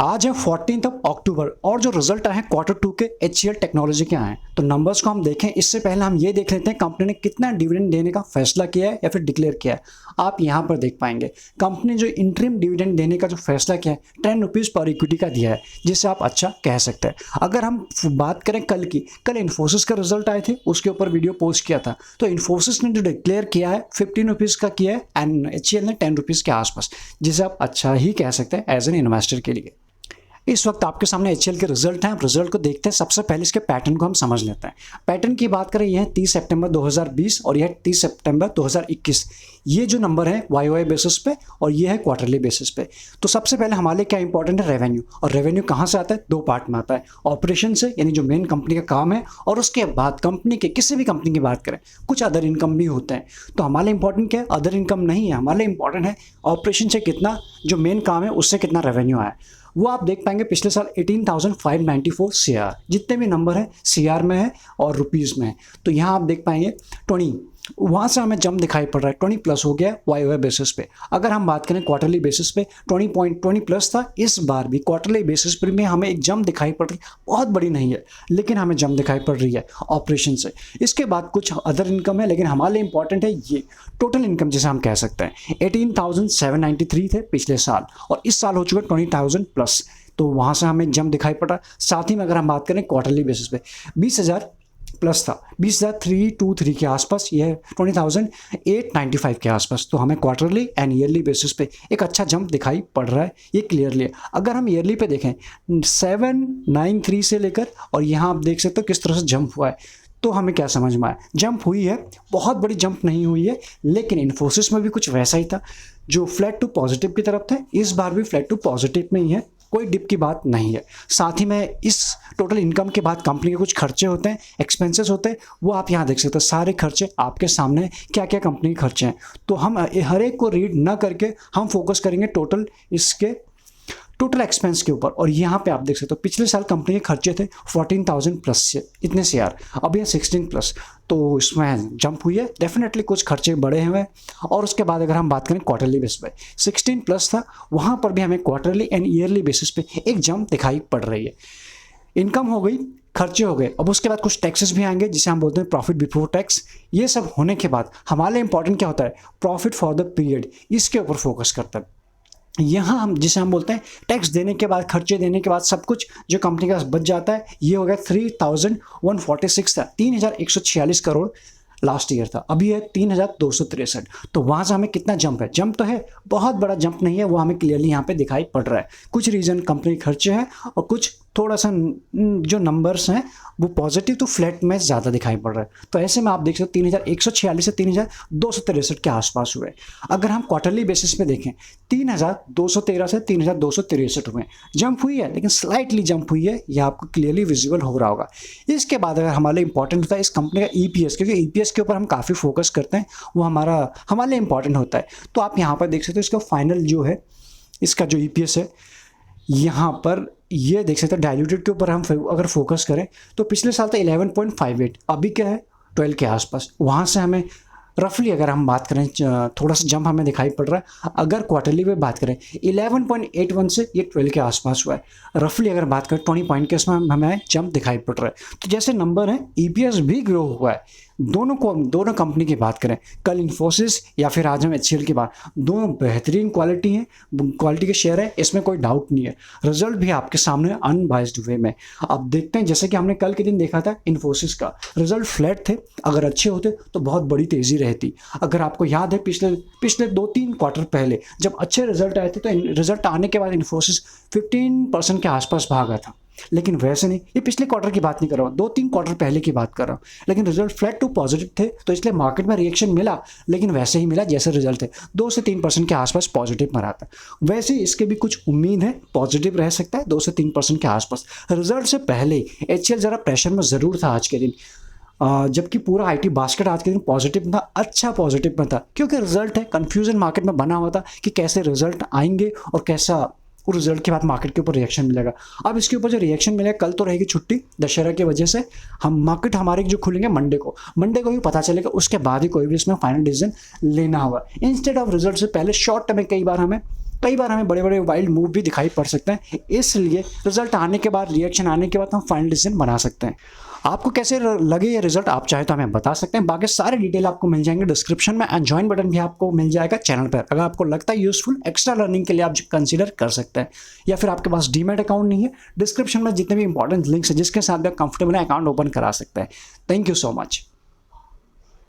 आज है 14 अक्टूबर और जो रिजल्ट आए हैं Q2 के HCL टेक्नोलॉजी के आए हैं। तो नंबर्स को हम देखें इससे पहले हम ये देख लेते हैं कंपनी ने कितना डिविडेंड देने का फैसला किया है या फिर डिक्लेयर किया है। आप यहाँ पर देख पाएंगे कंपनी जो इंटरिम डिविडेंड देने का जो फैसला किया है 10 रुपीज़ पर इक्विटी का दिया है, जिसे आप अच्छा कह सकते हैं। अगर हम बात करें कल की, कल इन्फोसिस का रिजल्ट आए थे, उसके ऊपर वीडियो पोस्ट किया था। तो इन्फोसिस ने जो डिक्लेयर किया है 15 रुपीज़ का किया है एंड HCL ने 10 रुपीज़ के आसपास, जिसे आप अच्छा ही कह सकते हैं एज एन इन्वेस्टर के लिए। इस वक्त आपके सामने HCL के रिजल्ट हैं। रिजल्ट को देखते हैं, सबसे पहले इसके पैटर्न को हम समझ लेते हैं। पैटर्न की बात करें, यह है 30 सितंबर 2020 और यह 30 सितंबर 2021। ये जो नंबर है YoY बेसिस पे और ये है क्वार्टरली बेसिस पे। तो सबसे पहले हमारे लिए क्या इंपॉर्टेंट है, रेवेन्यू। और रेवेन्यू कहाँ से आता है? दो पार्ट में आता है, ऑपरेशन से यानी जो मेन कंपनी का काम है, और उसके बाद कंपनी के किसी भी कंपनी की बात करें कुछ अदर इनकम भी होते हैं। तो हमारे लिए इंपॉर्टेंट क्या है? अदर इनकम नहीं है, हमारे लिए इंपॉर्टेंट है ऑपरेशन से कितना जो मेन काम है उससे कितना रेवेन्यू आया। वो आप देख पाएंगे पिछले साल 18,594 CR, जितने भी नंबर है CR में है और रुपीज़ में है। तो यहाँ आप देख पाएंगे 20, वहाँ से हमें जंप दिखाई पड़ रहा है, 20 प्लस हो गया YoY बेसिस पे। अगर हम बात करें क्वार्टरली बेसिस पे 20 प्लस था, इस बार भी क्वार्टरली बेसिस पर में हमें एक जंप दिखाई पड़ रही है, बहुत बड़ी नहीं है लेकिन हमें जंप दिखाई पड़ रही है ऑपरेशन से। इसके बाद कुछ अदर इनकम है, लेकिन हमारे लिए इंपॉर्टेंट है ये टोटल इनकम, जिसे हम कह सकते हैं 18,793 थे पिछले साल और इस साल हो चुका 20,000 प्लस। तो वहाँ से हमें जंप दिखाई पड़ रहा है। साथ ही में अगर हम बात करें क्वार्टरली बेसिस पे 20,000 प्लस था, 20,323 के आसपास, ये है 20,895 के आसपास। तो हमें क्वार्टरली एंड ईयरली बेसिस पे एक अच्छा जंप दिखाई पड़ रहा है, ये क्लियरली है। अगर हम ईयरली पे देखें 793 से लेकर और यहाँ आप देख सकते हो किस तरह से जंप हुआ है। तो हमें क्या समझ में आया? जंप हुई है, बहुत बड़ी जंप नहीं हुई है, लेकिन इन्फोसिस में भी कुछ वैसा ही था जो फ्लैट टू पॉजिटिव की तरफ था। इस बार भी फ्लैट टू पॉजिटिव में ही है, कोई डिप की बात नहीं है। साथ ही में इस टोटल इनकम के बाद कंपनी के कुछ खर्चे होते हैं, एक्सपेंसेस होते हैं, वो आप यहाँ देख सकते हैं। सारे खर्चे आपके सामने क्या क्या कंपनी के खर्चे हैं। तो हम हर एक को रीड ना करके हम फोकस करेंगे टोटल इसके टोटल एक्सपेंस के ऊपर। और यहाँ पे आप देख सकते हो पिछले साल कंपनी के खर्चे थे 14,000 प्लस से इतने CR, अब ये 16 प्लस। तो इसमें जंप हुई है, डेफिनेटली कुछ खर्चे बढ़े हुए हैं। और उसके बाद अगर हम बात करें क्वार्टरली बेसिस पे 16 प्लस था, वहाँ पर भी हमें क्वार्टरली एंड ईयरली बेसिस पे एक जंप दिखाई पड़ रही है। इनकम हो गई, खर्चे हो गए, अब उसके बाद कुछ टैक्सेस भी आएंगे जिसे हम बोलते हैं प्रॉफिट बिफोर टैक्स। ये सब होने के बाद हमारे लिए इंपॉर्टेंट क्या होता है? प्रॉफिट फॉर द पीरियड, इसके ऊपर फोकस करता है। यहाँ हम जिसे हम बोलते हैं टैक्स देने के बाद, खर्चे देने के बाद सब कुछ जो कंपनी का बच जाता है, ये हो गया 3,146 था, 3,146 करोड़ लास्ट ईयर था, अभी है 3,263। तो वहाँ से हमें कितना जंप है? जंप तो है, बहुत बड़ा जंप नहीं है, वो हमें क्लियरली यहाँ पे दिखाई पड़ रहा है। कुछ रीज़न कंपनी खर्चे हैं और कुछ थोड़ा सा जो नंबर्स हैं वो पॉजिटिव टू फ्लैट में ज़्यादा दिखाई पड़ रहा है। तो ऐसे में आप देख सकते हो 3,146 से 3,263 के आसपास हुए। अगर हम क्वार्टरली बेसिस पे देखें 3,213 से 3,263 हुए। जंप हुई है लेकिन स्लाइटली जंप हुई है, यह आपको क्लियरली विजिबल हो रहा होगा। इसके बाद अगर हमारे लिए इंपॉर्टेंट होता है इस कंपनी का EPS, क्योंकि EPS के ऊपर हम काफ़ी फोकस करते हैं, वो हमारे लिए इंपॉर्टेंट होता है। तो आप यहाँ पर देख सकते हो इसका फाइनल जो है, इसका जो EPS है, यहाँ पर ये देख सकते हैं डाइल्यूटेड के ऊपर हम अगर फोकस करें तो पिछले साल था 11.58, अभी क्या है 12 के आसपास। वहाँ से हमें रफली अगर हम बात करें थोड़ा सा जंप हमें दिखाई पड़ रहा है। अगर क्वार्टरली में बात करें 11.81 से ये 12 के आसपास हुआ है। रफली अगर बात करें 20 पॉइंट के इसमें हमें जंप दिखाई पड़ रहा है। तो जैसे नंबर है EPS भी ग्रो हुआ है। दोनों कंपनी की बात करें, कल इन्फोसिस या फिर आज हम HCL की बात, दोनों बेहतरीन क्वालिटी हैं, क्वालिटी के शेयर है, इसमें कोई डाउट नहीं है। रिजल्ट भी आपके सामने अनबाइस्ड वे में। अब देखते हैं, जैसे कि हमने कल के दिन देखा था इन्फोसिस का रिजल्ट फ्लैट थे, अगर अच्छे होते तो बहुत बड़ी तेज़ी रहती। अगर आपको याद है पिछले 2-3 क्वार्टर पहले जब अच्छे रिजल्ट आए थे तो रिजल्ट आने के बाद इन्फोसिस 15% के आसपास भागा था, लेकिन वैसे नहीं। ये पिछले क्वार्टर की बात नहीं कर रहा हूँ, 2-3 क्वार्टर पहले की बात कर रहा हूँ। लेकिन रिजल्ट फ्लैट टू पॉजिटिव थे तो इसलिए मार्केट में रिएक्शन मिला, लेकिन वैसे ही मिला जैसे रिजल्ट थे, 2 से 3% के आसपास पॉजिटिव में रहा था। वैसे इसके भी कुछ उम्मीद है पॉजिटिव रह सकता है 2 से 3% के आसपास। रिजल्ट से पहले HCL ज़रा प्रेशर में ज़रूर था आज के दिन, जबकि पूरा IT बास्केट आज के दिन पॉजिटिव था, अच्छा पॉजिटिव में था, क्योंकि रिजल्ट है। कन्फ्यूजन मार्केट में बना हुआ था कि कैसे रिजल्ट आएंगे और कैसा उस रिजल्ट के बाद मार्केट के ऊपर रिएक्शन मिलेगा। अब इसके ऊपर जो रिएक्शन मिलेगा, कल तो रहेगी छुट्टी दशहरा की वजह से, हम मार्केट हमारे जो खुलेंगे मंडे को ही पता चलेगा, उसके बाद ही कोई भी इसमें फाइनल डिसीजन लेना होगा। इंस्टेड ऑफ रिजल्ट से पहले शॉर्ट टर्म में कई बार हमें कई बार हमें बड़े बड़े वाइल्ड मूव भी दिखाई पड़ सकते हैं, इसलिए रिजल्ट आने के बाद, रिएक्शन आने के बाद हम फाइनल डिसीजन बना सकते हैं। आपको कैसे लगे ये रिजल्ट, आप चाहे तो हमें बता सकते हैं। बाकी सारे डिटेल आपको मिल जाएंगे डिस्क्रिप्शन में, एंड ज्वाइन बटन भी आपको मिल जाएगा चैनल पर। अगर आपको लगता है यूजफुल, एक्स्ट्रा लर्निंग के लिए आप कंसीडर कर सकते हैं, या फिर आपके पास डीमैट अकाउंट नहीं है, डिस्क्रिप्शन में जितने भी इंपॉर्टेंट लिंक्स है जिसके साथ भी आप कंफर्टेबल अकाउंट ओपन करा सकते हैं। Thank you so much.